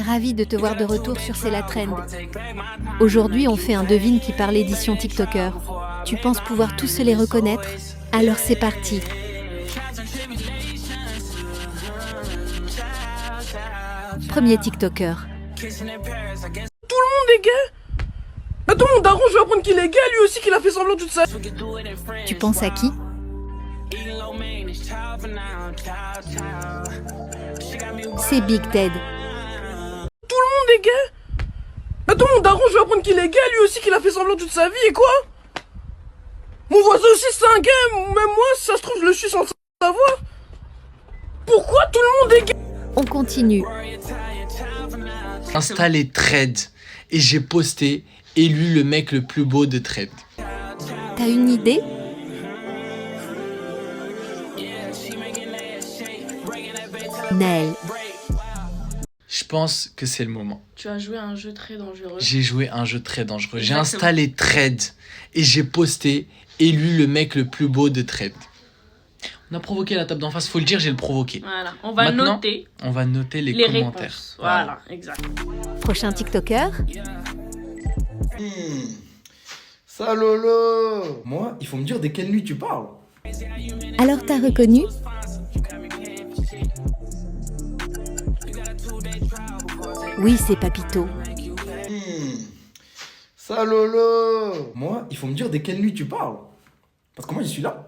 ravie de te voir de retour sur C'est la Trend. Aujourd'hui, on fait un devine qui parle édition TikToker. Tu penses pouvoir tous les reconnaître? Alors c'est parti. Premier TikToker. Est gay. Attends, mon daron, je vais apprendre qu'il est gay, lui aussi, qu'il a fait semblant toute sa vie. Tu penses à qui? C'est Big Ted. Tout le monde est gay. Attends, mon daron, je vais apprendre qu'il est gay, lui aussi, qu'il a fait semblant toute sa vie, et quoi? Mon voisin aussi, c'est un gay, même moi, si ça se trouve, je le suis sans savoir. Pourquoi tout le monde est gay? On continue. Installé Thread et j'ai posté élu le mec le plus beau de Thread. T'as une idée? Naël. Je pense que c'est le moment. Tu as joué à un jeu très dangereux. J'ai joué à un jeu très dangereux. J'ai Exactement. installé Thread et j'ai posté élu le mec le plus beau de Thread. On a provoqué la table d'en face, faut le dire, j'ai le provoqué. Voilà, on va Maintenant, noter on va noter les les commentaires. réponses. Voilà, exact. Prochain TikToker. Ça Lolo. Moi, il faut me dire de quelle nuit tu parles. Alors t'as reconnu? Oui, c'est Papito. Ça Lolo. Moi, il faut me dire de quelle nuit tu parles. Parce que moi, je suis là.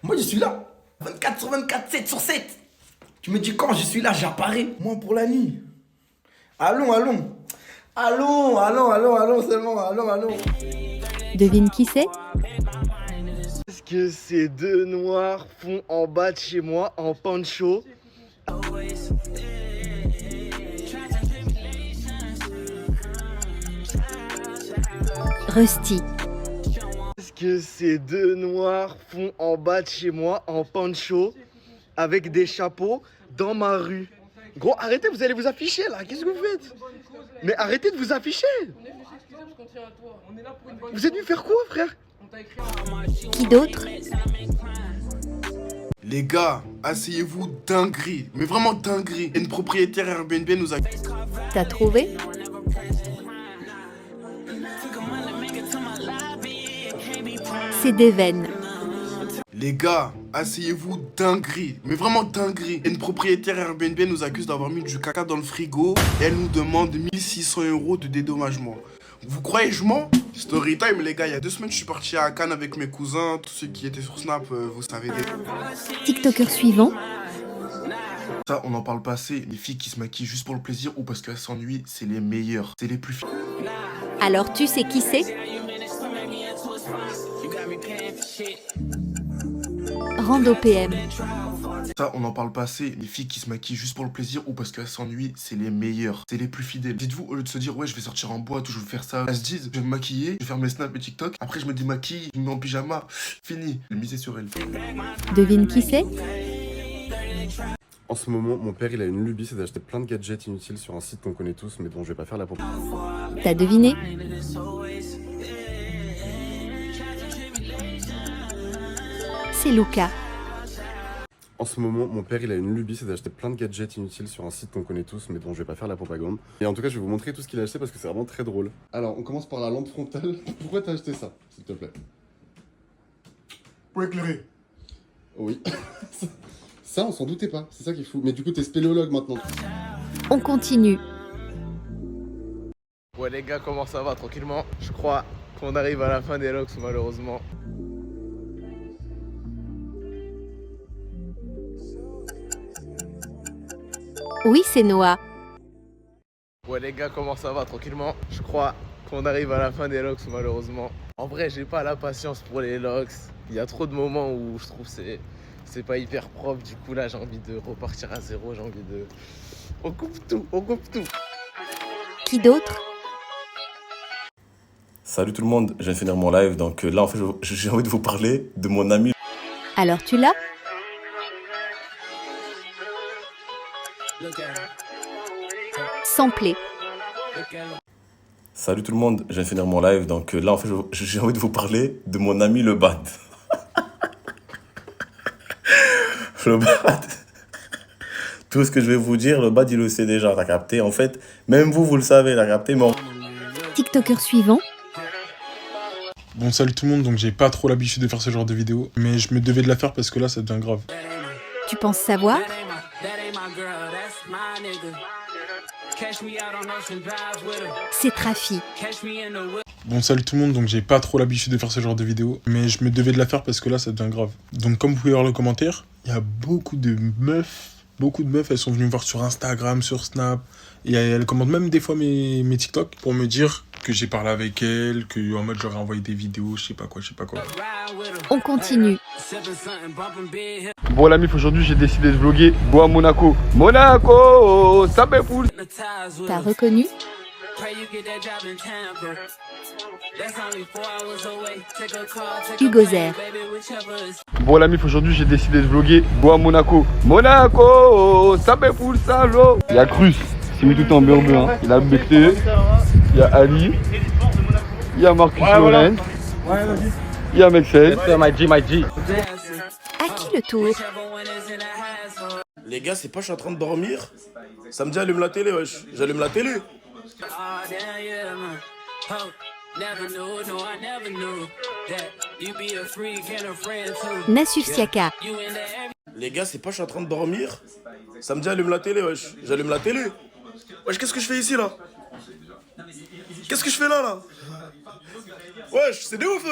Moi, je suis là. 24 sur 24, 7 sur 7. Tu me dis quand je suis là, j'apparais. Moi, pour la nuit. Allons, allons. Allons, seulement. Allons. Devine qui c'est? Est-ce que ces deux noirs font en bas de chez moi en poncho? Rusty. Est-ce que ces deux noirs font en bas de chez moi en poncho avec des chapeaux dans ma rue? Gros, arrêtez, vous allez vous afficher là, qu'est-ce que vous faites? Mais arrêtez de vous afficher! Vous êtes venu faire quoi, frère? Qui d'autre? Les gars, asseyez-vous, dinguerie, mais vraiment dinguerie. Une propriétaire Airbnb nous a... T'as trouvé? C'est Deven. Les gars, asseyez-vous, dinguerie, mais vraiment dinguerie. Une propriétaire Airbnb nous accuse d'avoir mis du caca dans le frigo et elle nous demande 1600 € de dédommagement. Vous croyez je mens? Story time les gars, il y a 2 semaines je suis parti à Cannes avec mes cousins, tous ceux qui étaient sur Snap, vous savez. TikToker suivant. Ça, on en parle pas assez, les filles qui se maquillent juste pour le plaisir ou parce qu'elles s'ennuient, c'est les meilleures, c'est les plus filles. Alors tu sais qui c'est? Rando PM. Ça, on en parle pas assez, les filles qui se maquillent juste pour le plaisir ou parce qu'elles s'ennuient, c'est les meilleures, c'est les plus fidèles. Dites-vous, au lieu de se dire, ouais, je vais sortir en boîte ou je vais faire ça, elles se disent, je vais me maquiller, je vais faire mes snaps et TikTok, après je me démaquille, je me mets en pyjama, fini, misez sur elle. Devine qui c'est? En ce moment, mon père il a une lubie, c'est d'acheter plein de gadgets inutiles sur un site qu'on connaît tous, mais dont je vais pas faire la propagande. T'as deviné? C'est Luca. En ce moment, mon père il a une lubie, c'est d'acheter plein de gadgets inutiles sur un site qu'on connaît tous, mais dont je vais pas faire la propagande. Et en tout cas, je vais vous montrer tout ce qu'il a acheté parce que c'est vraiment très drôle. Alors, on commence par la lampe frontale. Pourquoi t'as acheté ça, s'il te plaît? Pour éclairer. Oui. Ça, on s'en doutait pas, c'est ça qui est fou. Mais du coup, t'es spéléologue maintenant. On continue. Ouais les gars, comment ça va? Tranquillement. Je crois qu'on arrive à la fin des logs malheureusement. Oui, c'est Noah. Ouais les gars, comment ça va? Tranquillement. Je crois qu'on arrive à la fin des logs malheureusement. En vrai, j'ai pas la patience pour les logs. Il y a trop de moments où je trouve c'est pas hyper propre. Du coup là, j'ai envie de repartir à zéro. J'ai envie de... On coupe tout. Qui d'autre? Salut tout le monde, je viens de finir mon live, donc là en fait j'ai envie de vous parler de mon ami. Alors tu l'as? Samplé. Salut tout le monde, je viens de finir mon live, donc là en fait j'ai envie de vous parler de mon ami le Bad. Le Bad. Tout ce que je vais vous dire, le bad, il le sait déjà, t'as capté. En fait, même vous le savez, t'as capté. Mais TikToker suivant. Bon, salut tout le monde, donc j'ai pas trop l'habitude de faire ce genre de vidéo, mais je me devais de la faire parce que là, ça devient grave. Tu penses savoir? C'est Trafi. Bon, salut tout le monde, donc j'ai pas trop l'habitude de faire ce genre de vidéo, mais je me devais de la faire parce que là, ça devient grave. Donc comme vous pouvez voir le commentaire, il y a beaucoup de meufs, elles sont venues me voir sur Instagram, sur Snap, et elles commentent même des fois mes TikTok pour me dire que j'ai parlé avec elles, que en mode j'aurais envoyé des vidéos, je sais pas quoi. On continue. Bon la mif, aujourd'hui j'ai décidé de vlogger Go à Monaco. Monaco, ça fait fou. T'as reconnu? Hugo Zer. Bon la mif, aujourd'hui j'ai décidé de vlogger Go à Monaco. Monaco, ça fait fou ça l'eau. Il y a Cruz, il s'est mis tout en beurre, hein. Il a becté. Il y a Ali. Il y a Marcus Lorenz. Il y a Mexel. My G. À qui le tour? Les gars, c'est pas je suis en train de dormir. Ça me dit allume la télé, wesh. J'allume la télé. Nassuf Siaka. Les gars, c'est pas je suis en train de dormir. Ça me dit allume la télé, wesh. J'allume la télé. Wesh, qu'est-ce que je fais ici là? Qu'est-ce que je fais là? Wesh, c'est des ouf.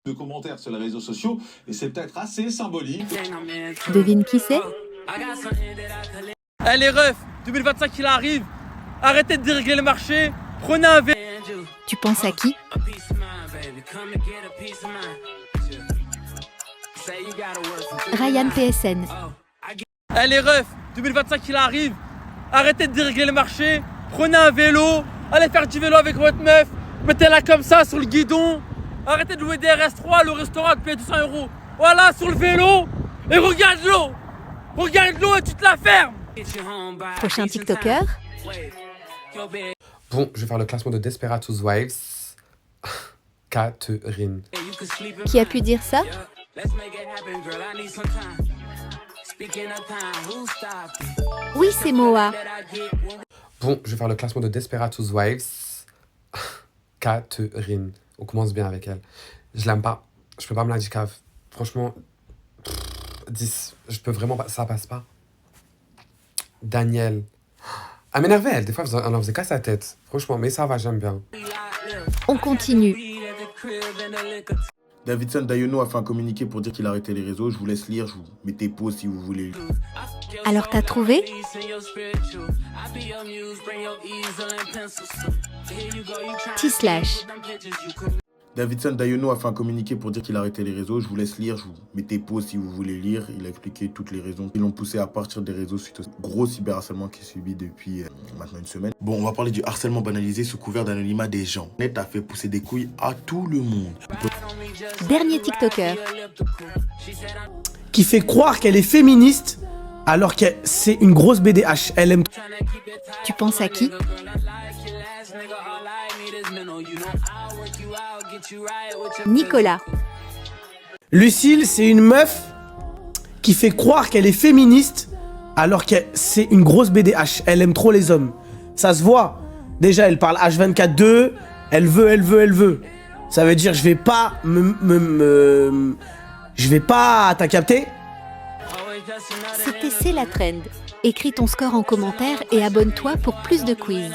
De commentaires sur les réseaux sociaux et c'est peut-être assez symbolique. Devine qui c'est? Eh les refs, 2025 il arrive. Arrêtez de dérégler le marché. Prenez un verre. Tu penses à qui? Ryan PSN. Eh les refs, 2025 il arrive. Arrêtez de dérégler le marché. Prenez un vélo. Allez faire du vélo avec votre meuf. Mettez-la comme ça sur le guidon. Arrêtez de louer des RS3, le restaurant te paye 200 €. Voilà, sur le vélo. Et regarde l'eau. Regarde l'eau et tu te la fermes. Prochain TikToker. Bon, je vais faire le classement de Desperato's Wives. Catherine. Qui a pu dire ça? Oui, c'est Moa. Bon, je vais faire le classement de Desperato's Wives. Catherine. On commence bien avec elle. Je l'aime pas. Je peux pas me la dire cave. Franchement, 10. Je peux vraiment pas. Ça passe pas. Daniel. Elle m'énervait, elle. Des fois, elle en faisait qu'à sa tête. Franchement, mais ça va, j'aime bien. On continue. Davidson Dayono a fait un communiqué pour dire qu'il a arrêté les réseaux. Je vous laisse lire, je vous mettez pause si vous voulez. Alors t'as trouvé? T-slash. Davidson Dayono a fait un communiqué pour dire qu'il a arrêté les réseaux. Je vous laisse lire, je vous mettez pause si vous voulez lire. Il a expliqué toutes les raisons qui l'ont poussé à partir des réseaux suite au gros cyberharcèlement qu'il subit depuis maintenant une semaine. Bon, on va parler du harcèlement banalisé sous couvert d'anonymat des gens. Net a fait pousser des couilles à tout le monde. Dernier TikToker. Qui fait croire qu'elle est féministe alors que c'est une grosse BDH. Elle aime. Tu penses à qui? Nicolas. Lucille, c'est une meuf qui fait croire qu'elle est féministe alors que c'est une grosse BDH. Elle aime trop les hommes. Ça se voit. Déjà, elle parle H24-2. Elle veut. Ça veut dire, je vais pas je vais pas... T'as capté? C'était C'est la Trend. Écris ton score en commentaire et abonne-toi pour plus de quiz.